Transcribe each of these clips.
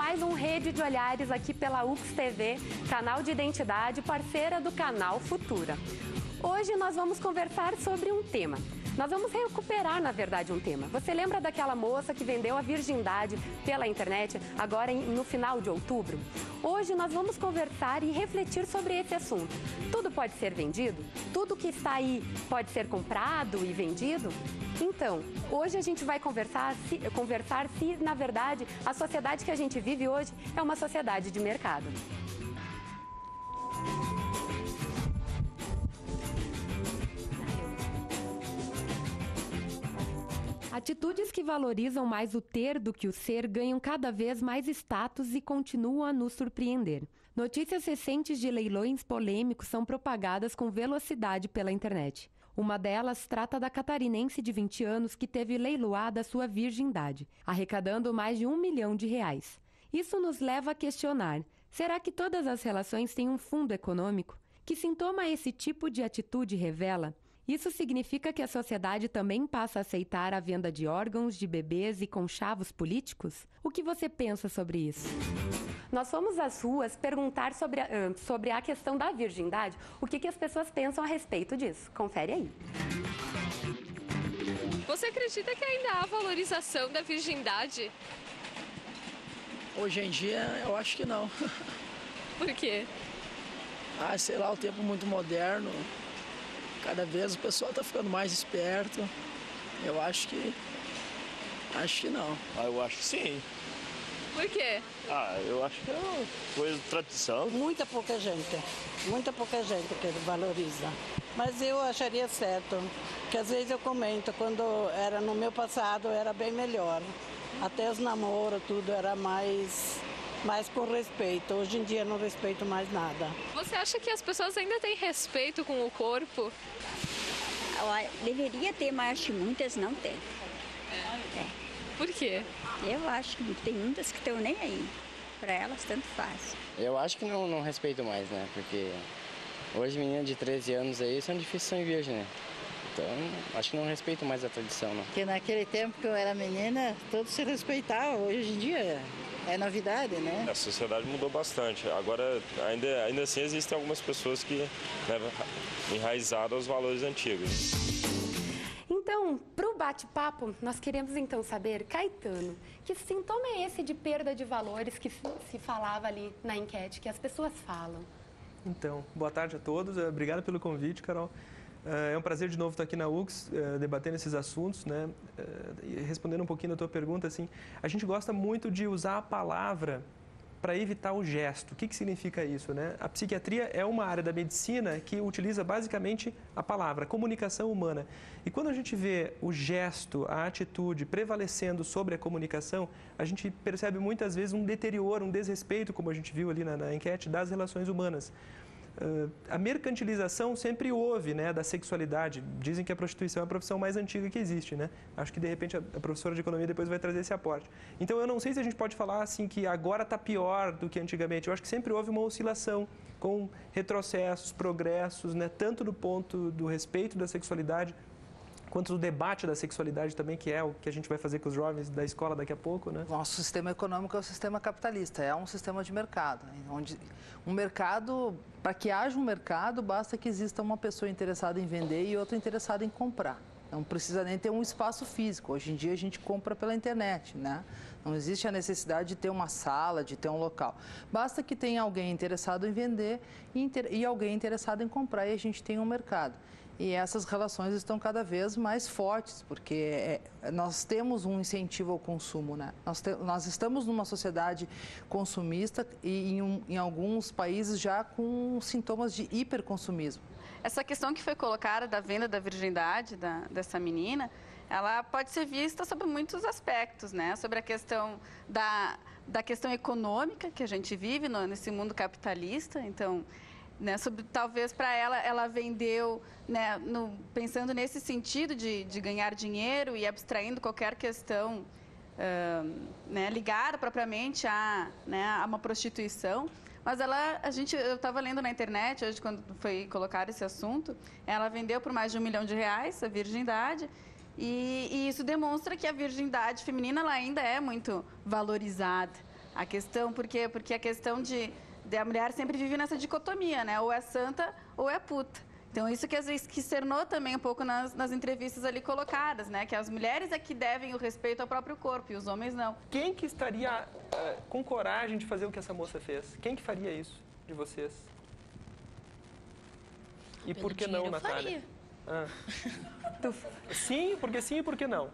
mais um Rede de Olhares aqui pela UX TV, canal de identidade, parceira do canal Futura. Hoje nós vamos conversar sobre um tema. Nós vamos recuperar, na verdade, um tema. Você lembra daquela moça que vendeu a virgindade pela internet agora no final de outubro? Hoje nós vamos conversar e refletir sobre esse assunto. Tudo pode ser vendido? Tudo que está aí pode ser comprado e vendido? Então, hoje a gente vai conversar se, na verdade, a sociedade que a gente vive hoje é uma sociedade de mercado. Atitudes que valorizam mais o ter do que o ser ganham cada vez mais status e continuam a nos surpreender. Notícias recentes de leilões polêmicos são propagadas com velocidade pela internet. Uma delas trata da catarinense de 20 anos que teve leiloada sua virgindade, arrecadando mais de R$1 milhão. Isso nos leva a questionar: será que todas as relações têm um fundo econômico? Que sintoma esse tipo de atitude revela? Isso significa que a sociedade também passa a aceitar a venda de órgãos, de bebês e conchavos políticos? O que você pensa sobre isso? Nós fomos às ruas perguntar sobre a questão da virgindade, o que as pessoas pensam a respeito disso. Confere aí. Você acredita que ainda há valorização da virgindade? Hoje em dia, eu acho que não. Por quê? Sei lá, o tempo muito moderno. Cada vez o pessoal está ficando mais esperto. Eu acho que não. Eu acho que sim. Por quê? Eu acho que é uma coisa de tradição. Muita pouca gente que valoriza. Mas eu acharia certo, que às vezes eu comento, quando era no meu passado era bem melhor. Até os namoros, tudo era mais com respeito. Hoje em dia eu não respeito mais nada. Você acha que as pessoas ainda têm respeito com o corpo? Deveria ter, mas acho que muitas não têm. Por quê? Eu acho que tem muitas que estão nem aí. Para elas, tanto faz. Eu acho que não respeito mais, né? Porque hoje meninas de 13 anos aí são difíceis de ser virgem, né? Então, acho que não respeito mais a tradição, não. Porque naquele tempo que eu era menina, todos se respeitavam. Hoje em dia é novidade, né? A sociedade mudou bastante. Agora, ainda assim, existem algumas pessoas que enraizaram aos valores antigos. Então, para o bate-papo, nós queremos então saber, Caetano, que sintoma é esse de perda de valores que se falava ali na enquete, que as pessoas falam? Então, boa tarde a todos. Obrigado pelo convite, Carol. É um prazer de novo estar aqui na UX, debatendo esses assuntos, né? E respondendo um pouquinho da tua pergunta, assim, a gente gosta muito de usar a palavra para evitar o gesto. O que significa isso, né? A psiquiatria é uma área da medicina que utiliza basicamente a palavra, a comunicação humana. E quando a gente vê o gesto, a atitude prevalecendo sobre a comunicação, a gente percebe muitas vezes um deterioro, um desrespeito, como a gente viu ali na enquete, das relações humanas. A mercantilização sempre houve, né, da sexualidade. Dizem que a prostituição é a profissão mais antiga que existe, né? Acho que de repente a professora de economia depois vai trazer esse aporte. Então eu não sei se a gente pode falar assim que agora está pior do que antigamente. Eu acho que sempre houve uma oscilação com retrocessos, progressos, né, tanto do ponto do respeito da sexualidade quanto do debate da sexualidade também, que é o que a gente vai fazer com os jovens da escola daqui a pouco, né? Nosso sistema econômico é um sistema capitalista, é um sistema de mercado, onde um mercado, para que haja um mercado, basta que exista uma pessoa interessada em vender e outra interessada em comprar. Não precisa nem ter um espaço físico. Hoje em dia a gente compra pela internet, né? Não existe a necessidade de ter uma sala, de ter um local. Basta que tenha alguém interessado em vender e alguém interessado em comprar e a gente tem um mercado. E essas relações estão cada vez mais fortes, porque nós temos um incentivo ao consumo, né? Nós estamos numa sociedade consumista e em alguns países já com sintomas de hiperconsumismo. Essa questão que foi colocada da venda da virgindade dessa menina, ela pode ser vista sobre muitos aspectos, né? Sobre a questão da questão econômica que a gente vive nesse mundo capitalista, então... Né, talvez para ela vendeu, né, pensando nesse sentido de ganhar dinheiro e abstraindo qualquer questão né, ligada propriamente a uma prostituição. Mas eu estava lendo na internet hoje, quando foi colocar esse assunto, ela vendeu por mais de R$1 milhão a virgindade. E isso demonstra que a virgindade feminina ela ainda é muito valorizada. A questão, porque a questão de a mulher sempre vive nessa dicotomia, né? Ou é santa ou é puta. Então, isso que às vezes que externou também um pouco nas entrevistas ali colocadas, né? Que as mulheres é que devem o respeito ao próprio corpo e os homens não. Quem que estaria com coragem de fazer o que essa moça fez? Quem que faria isso de vocês? E por que não, Natália? Sim, porque sim e por que não?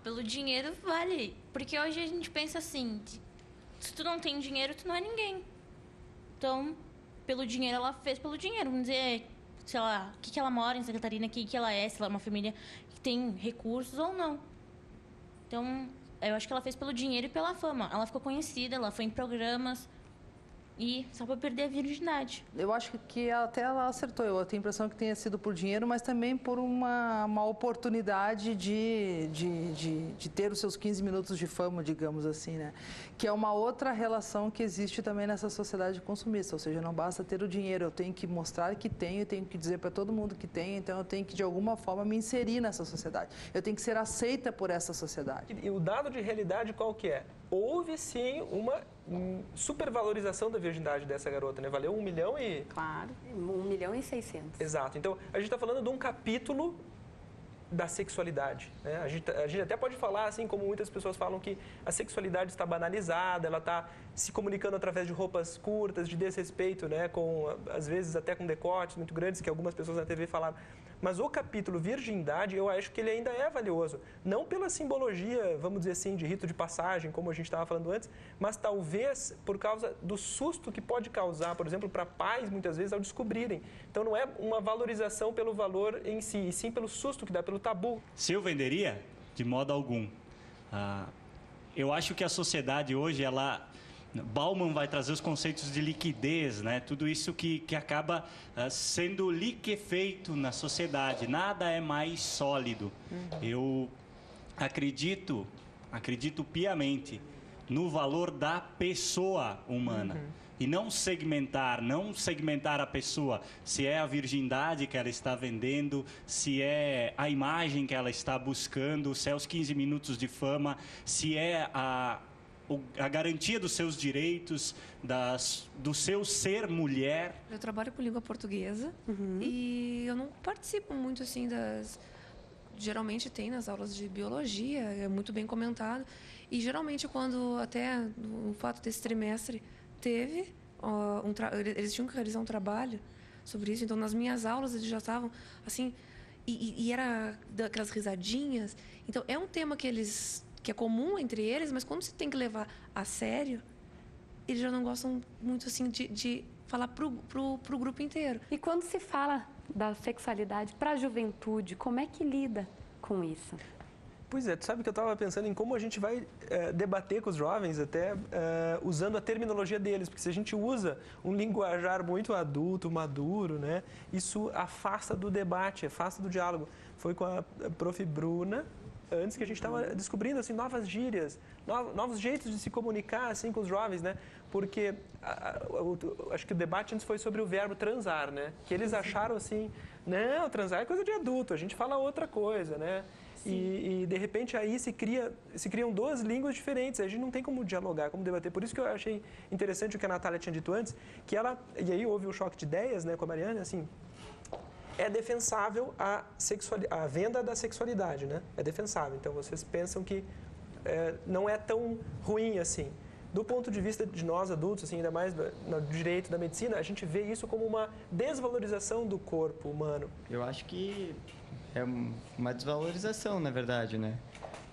Pelo dinheiro vale. Porque hoje a gente pensa assim, se tu não tem dinheiro, tu não é ninguém. Então, pelo dinheiro, ela fez pelo dinheiro. Vamos dizer, sei lá, o que ela mora em Santa Catarina, o que ela é, se ela é uma família que tem recursos ou não. Então, eu acho que ela fez pelo dinheiro e pela fama. Ela ficou conhecida, ela foi em programas e só para perder a virgindade. Eu acho que até ela acertou. Eu tenho a impressão que tenha sido por dinheiro, mas também por uma oportunidade de ter os seus 15 minutos de fama, digamos assim, né? Que é uma outra relação que existe também nessa sociedade consumista. Ou seja, não basta ter o dinheiro, eu tenho que mostrar que tenho, eu tenho que dizer para todo mundo que tenho, então eu tenho que, de alguma forma, me inserir nessa sociedade. Eu tenho que ser aceita por essa sociedade. E o dado de realidade qual que é? Houve, sim, uma supervalorização da virgindade dessa garota, né? Valeu 1 milhão e... Claro, 1.600.000. Exato. Então, a gente está falando de um capítulo da sexualidade, né? A gente até pode falar, assim como muitas pessoas falam, que a sexualidade está banalizada, ela está se comunicando através de roupas curtas, de desrespeito, né? Às vezes até com decotes muito grandes, que algumas pessoas na TV falaram. Mas o capítulo virgindade, eu acho que ele ainda é valioso. Não pela simbologia, vamos dizer assim, de rito de passagem, como a gente estava falando antes, mas talvez por causa do susto que pode causar, por exemplo, para pais, muitas vezes, ao descobrirem. Então, não é uma valorização pelo valor em si, e sim pelo susto que dá, pelo tabu. Se eu venderia, de modo algum. Eu acho que a sociedade hoje, Bauman vai trazer os conceitos de liquidez, né? Tudo isso que acaba sendo liquefeito na sociedade. Nada é mais sólido. Eu acredito piamente no valor da pessoa humana. E não segmentar a pessoa, se é a virgindade que ela está vendendo, se é a imagem que ela está buscando, se é os 15 minutos de fama, se é a garantia dos seus direitos, do seu ser mulher. Eu trabalho com língua portuguesa e eu não participo muito assim geralmente tem nas aulas de biologia, é muito bem comentado. E geralmente quando até no fato desse trimestre teve, eles tinham que realizar um trabalho sobre isso. Então nas minhas aulas eles já estavam assim, e era daquelas risadinhas. Então é um tema que é comum entre eles, mas quando você tem que levar a sério, eles já não gostam muito assim de falar pro grupo inteiro. E quando se fala da sexualidade para a juventude, como é que lida com isso? Pois é, tu sabe que eu estava pensando em como a gente vai debater com os jovens até usando a terminologia deles, porque se a gente usa um linguajar muito adulto, maduro, né, isso afasta do debate, afasta do diálogo. Foi com a prof. Bruna, antes que a gente estava descobrindo assim, novas gírias, novos jeitos de se comunicar assim, com os jovens, né? Porque acho que o debate antes foi sobre o verbo transar, né? Que eles acharam assim, não, transar é coisa de adulto, a gente fala outra coisa, né? E de repente aí se criam duas línguas diferentes, a gente não tem como dialogar, como debater. Por isso que eu achei interessante o que a Natália tinha dito antes, que e aí houve um choque de ideias, né, com a Mariana, assim, é defensável a venda da sexualidade, né? É defensável. Então, vocês pensam que não é tão ruim assim. Do ponto de vista de nós adultos, assim, ainda mais no direito da medicina, a gente vê isso como uma desvalorização do corpo humano. Eu acho que é uma desvalorização, na verdade, né?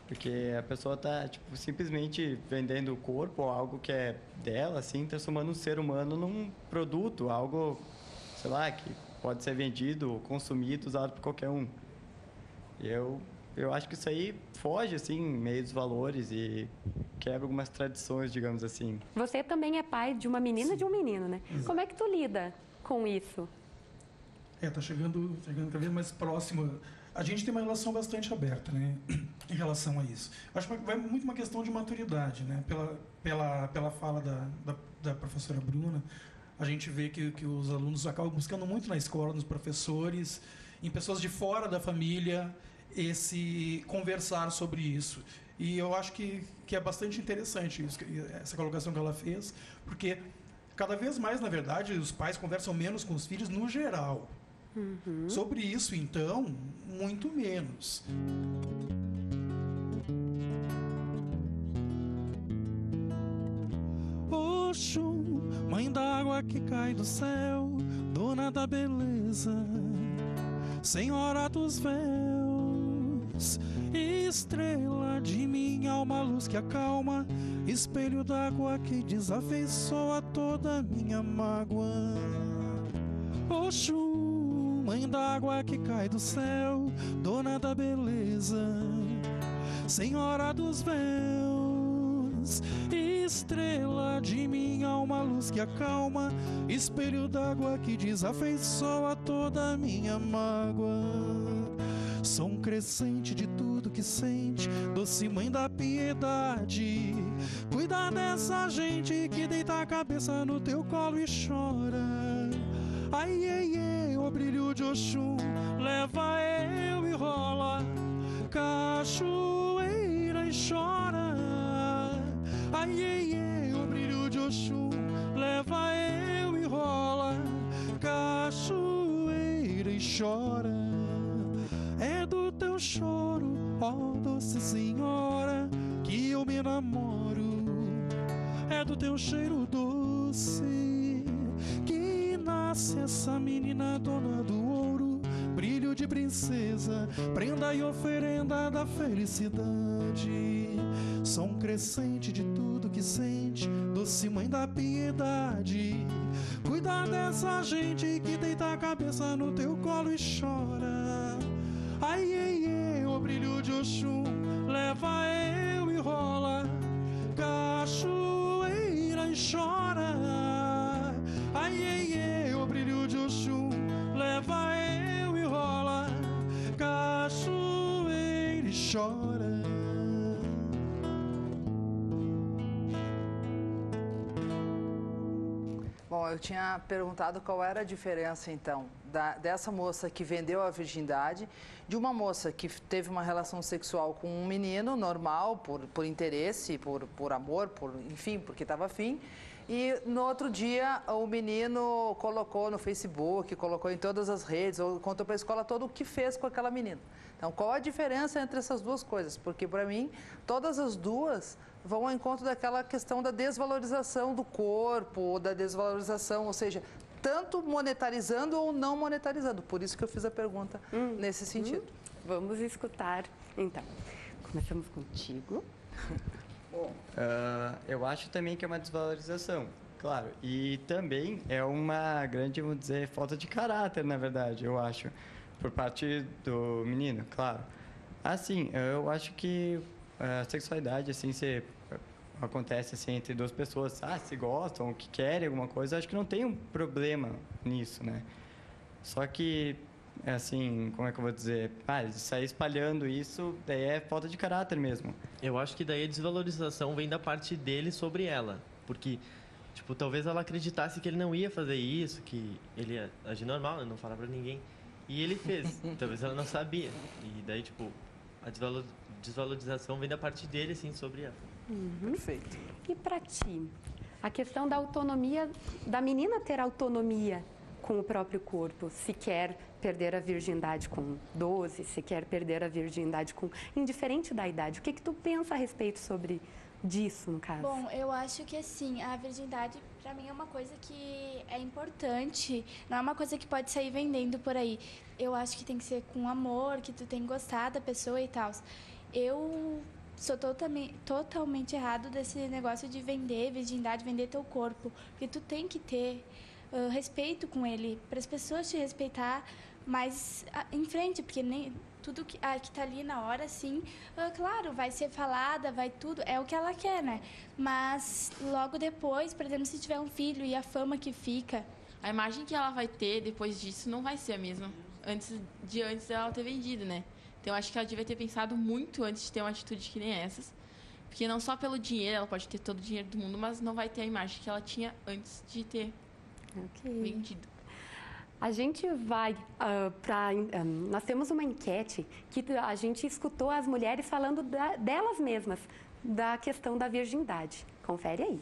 Porque a pessoa está simplesmente vendendo o corpo, algo que é dela, assim, transformando um ser humano num produto, algo, sei lá, que pode ser vendido, consumido, usado por qualquer um. Eu acho que isso aí foge, assim, meio dos valores e quebra algumas tradições, digamos assim. Você também é pai de uma menina e de um menino, né? Exato. Como é que tu lida com isso? Tá chegando cada vez mais próximo. A gente tem uma relação bastante aberta, né, em relação a isso. Acho que vai muito uma questão de maturidade, né? Pela fala da professora Bruna, a gente vê que os alunos acabam buscando muito na escola, nos professores, em pessoas de fora da família, esse conversar sobre isso. E eu acho que é bastante interessante isso, essa colocação que ela fez, porque cada vez mais, na verdade, os pais conversam menos com os filhos no geral. Sobre isso, então, muito menos. Oxum, mãe d'água que cai do céu, dona da beleza, senhora dos véus, estrela de minha alma, luz que acalma, espelho d'água que desafeiçoa toda minha mágoa. Oxum, mãe d'água que cai do céu, dona da beleza, senhora dos véus, estrela de minha alma, luz que acalma, espelho d'água que desafeiçoa toda minha mágoa. Som crescente de tudo que sente, doce mãe da piedade, cuida dessa gente que deita a cabeça no teu colo e chora. Ai, ai, ai, o brilho de Oxum leva eu e rola, cachoeira e chora. Ai, ai, ai, o brilho de Oxum leva eu e rola, cachoeira e chora. É do teu choro, ó doce senhora, que eu me enamoro. É do teu cheiro doce que nasce essa menina dona do ouro, brilho de princesa, prenda e oferenda da felicidade. Som crescente de tudo que sente, doce mãe da piedade, cuida dessa gente que deita a cabeça no teu colo e chora. Ai, ai, ai, o brilho de Oxum leva eu e rola, cachoeira e chora. Ai, ai, ai, o brilho de Oxum leva eu e rola, cachoeira e chora. Bom, eu tinha perguntado qual era a diferença, então, dessa moça que vendeu a virgindade, de uma moça que teve uma relação sexual com um menino normal, por interesse, por amor, enfim, porque estava afim. E no outro dia o menino colocou no Facebook, colocou em todas as redes, ou contou para a escola todo o que fez com aquela menina. Então, qual a diferença entre essas duas coisas? Porque, para mim, todas as duas vão ao encontro daquela questão da desvalorização do corpo, da desvalorização, ou seja, tanto monetarizando ou não monetarizando. Por isso que eu fiz a pergunta nesse sentido. Vamos escutar, então. Começamos contigo. Eu acho também que é uma desvalorização, claro. E também é uma grande, vamos dizer, falta de caráter, na verdade, eu acho, por parte do menino, claro. Assim, eu acho que a sexualidade, assim, acontece assim entre duas pessoas, se gostam, que querem alguma coisa, acho que não tem um problema nisso, né? Só que, assim, como é que eu vou dizer? Sair espalhando isso, daí é falta de caráter mesmo. Eu acho que daí a desvalorização vem da parte dele sobre ela, porque, tipo, talvez ela acreditasse que ele não ia fazer isso, que ele ia agir normal, não falar pra ninguém, e ele fez, talvez ela não sabia, e daí, tipo, a desvalorização vem da parte dele, assim, sobre ela. Perfeito. E para ti, a questão da autonomia, da menina ter autonomia com o próprio corpo, se quer perder a virgindade com 12, se quer perder a virgindade com... indiferente da idade, o que tu pensa a respeito sobre disso, no caso? Bom, eu acho que assim, a virgindade para mim é uma coisa que é importante, não é uma coisa que pode sair vendendo por aí. Eu acho que tem que ser com amor, que tu tem que gostar da pessoa e tal. Eu sou totalmente errado desse negócio de vender virgindade, vender teu corpo, porque tu tem que ter respeito com ele, para as pessoas te respeitar mais em frente, porque nem tudo que tá ali na hora, sim, claro, vai ser falada, vai tudo, é o que ela quer, né? Mas logo depois, por exemplo, se tiver um filho e a fama que fica... A imagem que ela vai ter depois disso não vai ser a mesma antes dela ter vendido, né? Então, eu acho que ela devia ter pensado muito antes de ter uma atitude que nem essas. Porque não só pelo dinheiro, ela pode ter todo o dinheiro do mundo, mas não vai ter a imagem que ela tinha antes de ter vendido. A gente vai nós temos uma enquete que a gente escutou as mulheres falando delas mesmas, da questão da virgindade. Confere aí.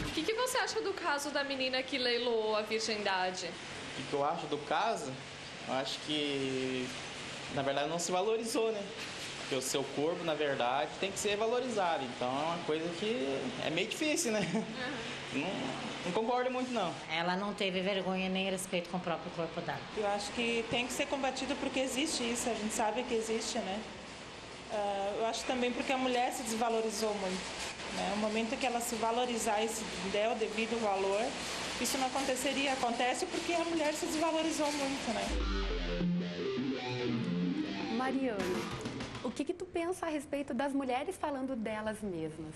O que você acha do caso da menina que leiloou a virgindade? O que eu acho do caso? Eu acho que, na verdade, não se valorizou, né? Porque o seu corpo, na verdade, tem que ser valorizado. Então, é uma coisa que é meio difícil, né? Não concordo muito, não. Ela não teve vergonha nem respeito com o próprio corpo dela. Eu acho que tem que ser combatido porque existe isso, a gente sabe que existe, né? Eu acho também porque a mulher se desvalorizou muito, né? No momento que ela se valorizar e se der o devido valor, isso não aconteceria. Acontece porque a mulher se desvalorizou muito, né? Mariane, o que tu pensa a respeito das mulheres falando delas mesmas,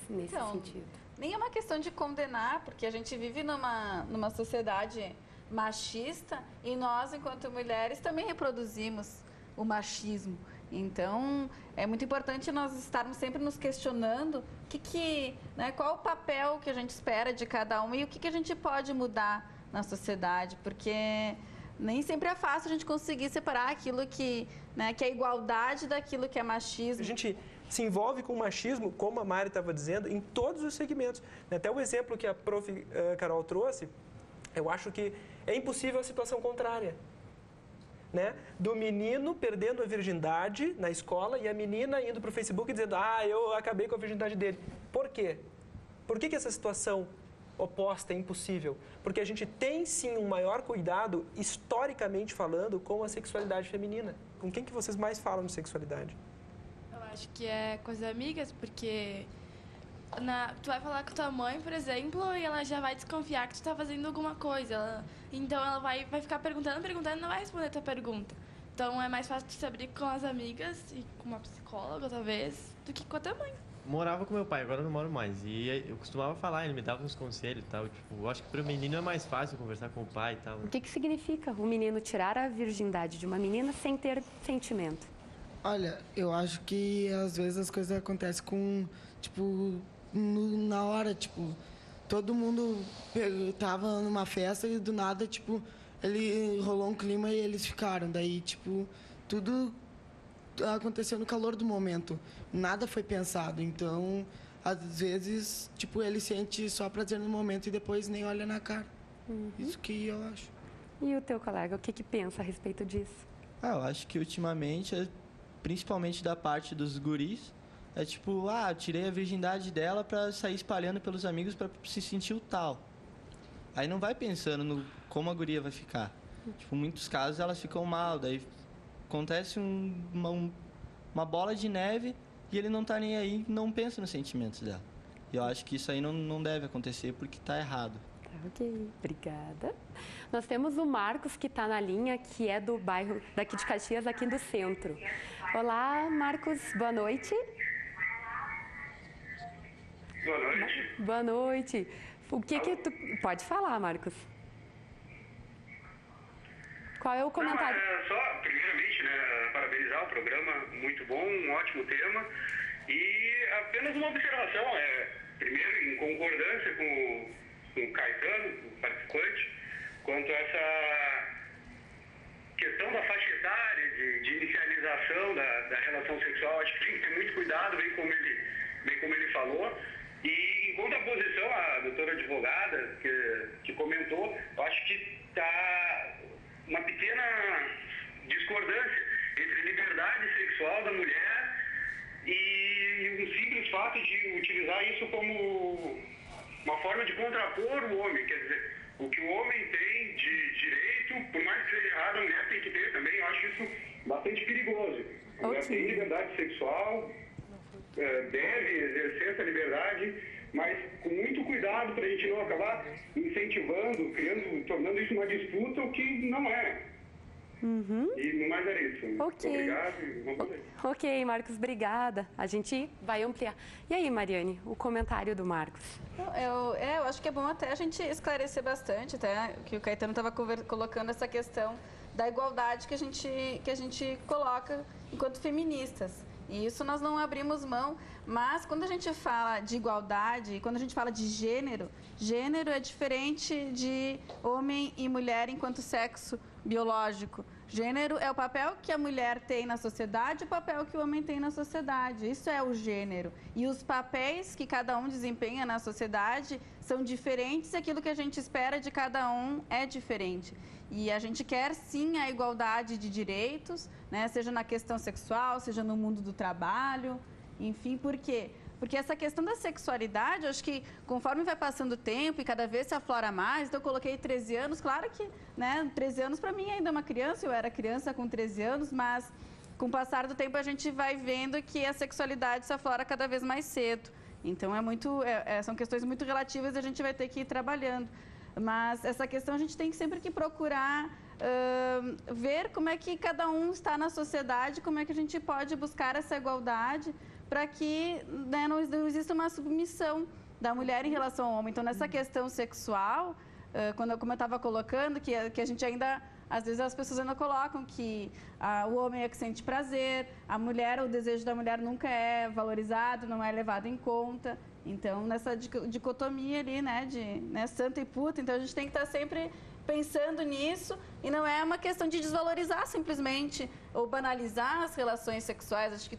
nesse sentido? Nem é uma questão de condenar, porque a gente vive numa sociedade machista e nós, enquanto mulheres, também reproduzimos o machismo. Então, é muito importante nós estarmos sempre nos questionando qual o papel que a gente espera de cada um e o que a gente pode mudar na sociedade, porque nem sempre é fácil a gente conseguir separar aquilo que é igualdade daquilo que é machismo. A gente se envolve com o machismo, como a Mari estava dizendo, em todos os segmentos. Até o exemplo que a prof. Carol trouxe, eu acho que é impossível a situação contrária. Né? Do menino perdendo a virgindade na escola e a menina indo para o Facebook dizendo eu acabei com a virgindade dele. Por quê? Por que essa situação oposta é impossível? Porque a gente tem sim um maior cuidado, historicamente falando, com a sexualidade feminina. Com quem que vocês mais falam de sexualidade? Eu acho que é com as amigas, porque tu vai falar com tua mãe, por exemplo, e ela já vai desconfiar que tu tá fazendo alguma coisa. Então ela vai ficar perguntando e não vai responder a tua pergunta. Então é mais fácil tu se abrir com as amigas e com uma psicóloga, talvez, do que com a tua mãe. Morava com meu pai, agora eu não moro mais. E eu costumava falar, ele me dava uns conselhos e tal. Tipo, eu acho que para o menino é mais fácil conversar com o pai e tal. O que significa o menino tirar a virgindade de uma menina sem ter sentimento? Olha, eu acho que às vezes as coisas acontecem com, na hora, todo mundo tava numa festa e do nada, ele rolou um clima e eles ficaram. Daí, tudo aconteceu no calor do momento. Nada foi pensado. Então, às vezes, ele sente só prazer no momento e depois nem olha na cara. Isso que eu acho. E o teu colega, o que pensa a respeito disso? Eu acho que ultimamente, principalmente da parte dos guris, eu tirei a virgindade dela pra sair espalhando pelos amigos pra se sentir o tal. Aí não vai pensando no como a guria vai ficar. Em muitos casos elas ficam mal, daí acontece uma bola de neve e ele não tá nem aí, não pensa nos sentimentos dela. E eu acho que isso aí não deve acontecer porque tá errado. Ok, obrigada. Nós temos o Marcos que está na linha, que é do bairro daqui de Caxias, aqui do centro. Olá, Marcos, boa noite. Boa noite. Boa noite. O que tu... Pode falar, Marcos. Qual é o comentário? Só, primeiramente, parabenizar o programa, muito bom, um ótimo tema. E apenas uma observação, primeiro, em concordância com o Caetano, o participante, quanto a essa questão da faixa etária, de inicialização da relação sexual. Acho que tem que ter muito cuidado, bem como ele falou. E em contraposição à doutora advogada que comentou, eu acho que está uma pequena discordância entre liberdade sexual da mulher e um simples fato de utilizar isso como uma forma de contrapor o homem. Quer dizer, o que o homem tem de direito, por mais que seja errado, a mulher tem que ter também. Eu acho isso bastante perigoso. A mulher tem liberdade sexual, deve exercer essa liberdade, mas com muito cuidado para a gente não acabar incentivando, tornando isso uma disputa, o que não é. E no mais era isso. Ok. Obrigado. Ok, Marcos, obrigada. A gente vai ampliar. E aí, Mariane, o comentário do Marcos? Eu acho que é bom até a gente esclarecer bastante, até que o Caetano estava colocando essa questão da igualdade que a gente coloca enquanto feministas. E isso nós não abrimos mão, mas quando a gente fala de igualdade, quando a gente fala de gênero, gênero é diferente de homem e mulher enquanto sexo biológico. Gênero é o papel que a mulher tem na sociedade e o papel que o homem tem na sociedade. Isso é o gênero. E os papéis que cada um desempenha na sociedade são diferentes e aquilo que a gente espera de cada um é diferente. E a gente quer, sim, a igualdade de direitos, né? Seja na questão sexual, seja no mundo do trabalho, enfim, por quê? Porque essa questão da sexualidade, eu acho que conforme vai passando o tempo e cada vez se aflora mais, então eu coloquei 13 anos, claro que, né, 13 anos para mim ainda é uma criança, eu era criança com 13 anos, mas com o passar do tempo a gente vai vendo que a sexualidade se aflora cada vez mais cedo. Então são questões muito relativas e a gente vai ter que ir trabalhando. Mas essa questão a gente tem sempre que procurar ver como é que cada um está na sociedade, como é que a gente pode buscar essa igualdade para que, né, não exista uma submissão da mulher em relação ao homem. Então, nessa questão sexual, como eu estava colocando, que a gente ainda, às vezes as pessoas ainda colocam que o homem é que sente prazer, a mulher, o desejo da mulher nunca é valorizado, não é levado em conta. Então, nessa dicotomia ali, né, de santa e puta, então a gente tem que estar sempre pensando nisso, e não é uma questão de desvalorizar simplesmente ou banalizar as relações sexuais. Acho que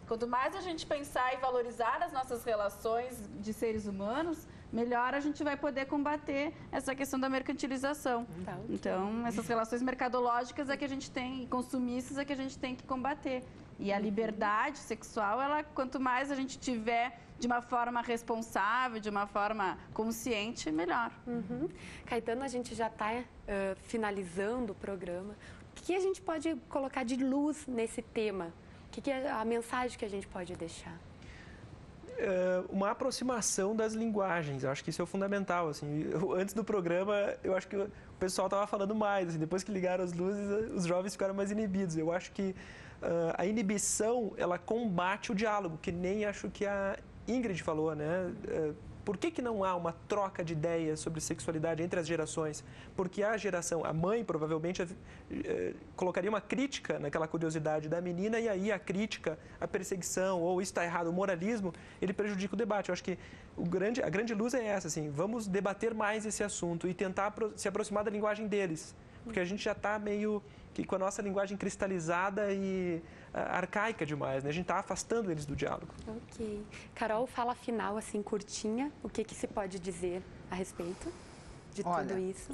quanto mais a gente pensar e valorizar as nossas relações de seres humanos, melhor a gente vai poder combater essa questão da mercantilização. Tá, okay. Então, essas relações mercadológicas é que a gente tem, consumistas é que a gente tem que combater. E a liberdade sexual, quanto mais a gente tiver de uma forma responsável, de uma forma consciente, melhor. Uhum. Caetano, a gente já está finalizando o programa. O que a gente pode colocar de luz nesse tema? O que é a mensagem que a gente pode deixar? Uma aproximação das linguagens. Eu acho que isso é fundamental. Assim. Antes do programa, eu acho que o pessoal estava falando mais. Assim. Depois que ligaram as luzes, os jovens ficaram mais inibidos. Eu acho que a inibição, ela combate o diálogo, que nem acho que a Ingrid falou, né? Por que não há uma troca de ideias sobre sexualidade entre as gerações? Porque a mãe provavelmente colocaria uma crítica naquela curiosidade da menina, e aí a crítica, a perseguição, ou isso está errado, o moralismo, ele prejudica o debate. Eu acho que a grande luz é essa, assim, vamos debater mais esse assunto e tentar se aproximar da linguagem deles, porque a gente já está meio que com a nossa linguagem cristalizada e arcaica demais, né? A gente está afastando eles do diálogo. Ok. Carol, fala final, assim, curtinha, o que se pode dizer a respeito de tudo isso?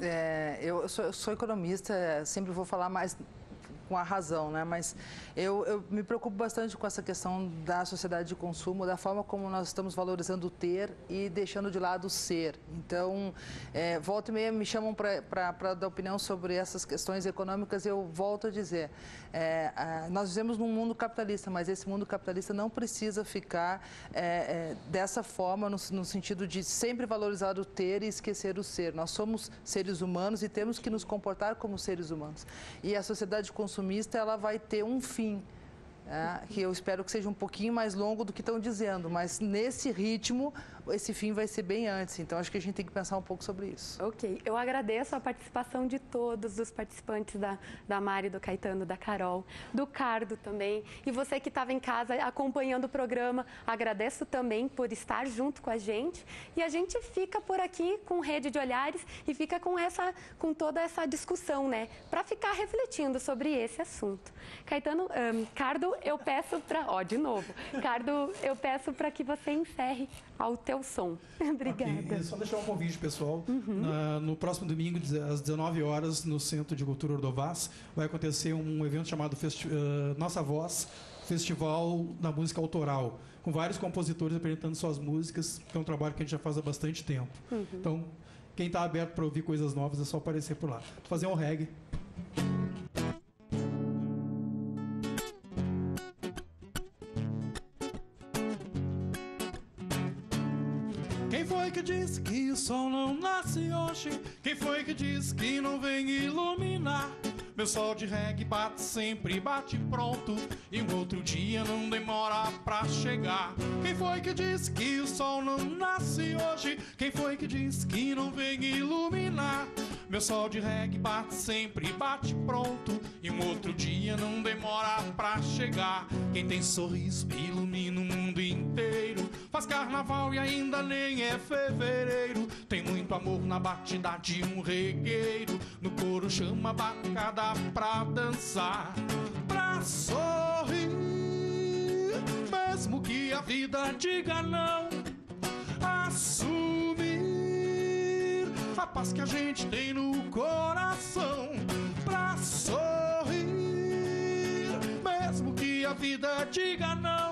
Eu sou economista, sempre vou falar mais com a razão, né? Mas eu me preocupo bastante com essa questão da sociedade de consumo, da forma como nós estamos valorizando o ter e deixando de lado o ser. Então, volta e meia me chamam para dar opinião sobre essas questões econômicas, e eu volto a dizer, nós vivemos num mundo capitalista, mas esse mundo capitalista não precisa ficar dessa forma, no sentido de sempre valorizar o ter e esquecer o ser. Nós somos seres humanos e temos que nos comportar como seres humanos. E a sociedade consumista, ela vai ter um fim, que eu espero que seja um pouquinho mais longo do que estão dizendo, mas nesse ritmo, esse fim vai ser bem antes. Então, acho que a gente tem que pensar um pouco sobre isso. Ok. Eu agradeço a participação de todos os participantes, da Mari, do Caetano, da Carol, do Cardo também. E você que estava em casa acompanhando o programa, agradeço também por estar junto com a gente. E a gente fica por aqui com Rede de Olhares e fica com toda essa discussão, né? Para ficar refletindo sobre esse assunto. Caetano, Cardo, eu peço para... de novo. Cardo, eu peço para que você encerre ao teu som. Obrigada. Okay. Só deixar um convite, pessoal. No próximo domingo, às 19 horas, no Centro de Cultura Ordovás, vai acontecer um evento chamado Nossa Voz, Festival da Música Autoral, com vários compositores apresentando suas músicas, que é um trabalho que a gente já faz há bastante tempo. Então, quem está aberto para ouvir coisas novas, é só aparecer por lá. Vou fazer um reggae. Quem foi que disse que o sol não nasce hoje? Quem foi que disse que não vem iluminar? Meu sol de reggae bate sempre, bate pronto, e um outro dia não demora pra chegar. Quem foi que disse que o sol não nasce hoje? Quem foi que disse que não vem iluminar? Meu sol de reggae bate sempre, bate pronto, e um outro dia não demora pra chegar. Quem tem sorriso ilumina o mundo inteiro, faz carnaval e ainda nem é fevereiro. Tem muito amor na batida de um regueiro, no coro chama a batucada pra dançar, pra sorrir, mesmo que a vida diga não. Assumir a paz que a gente tem no coração, pra sorrir, mesmo que a vida diga não.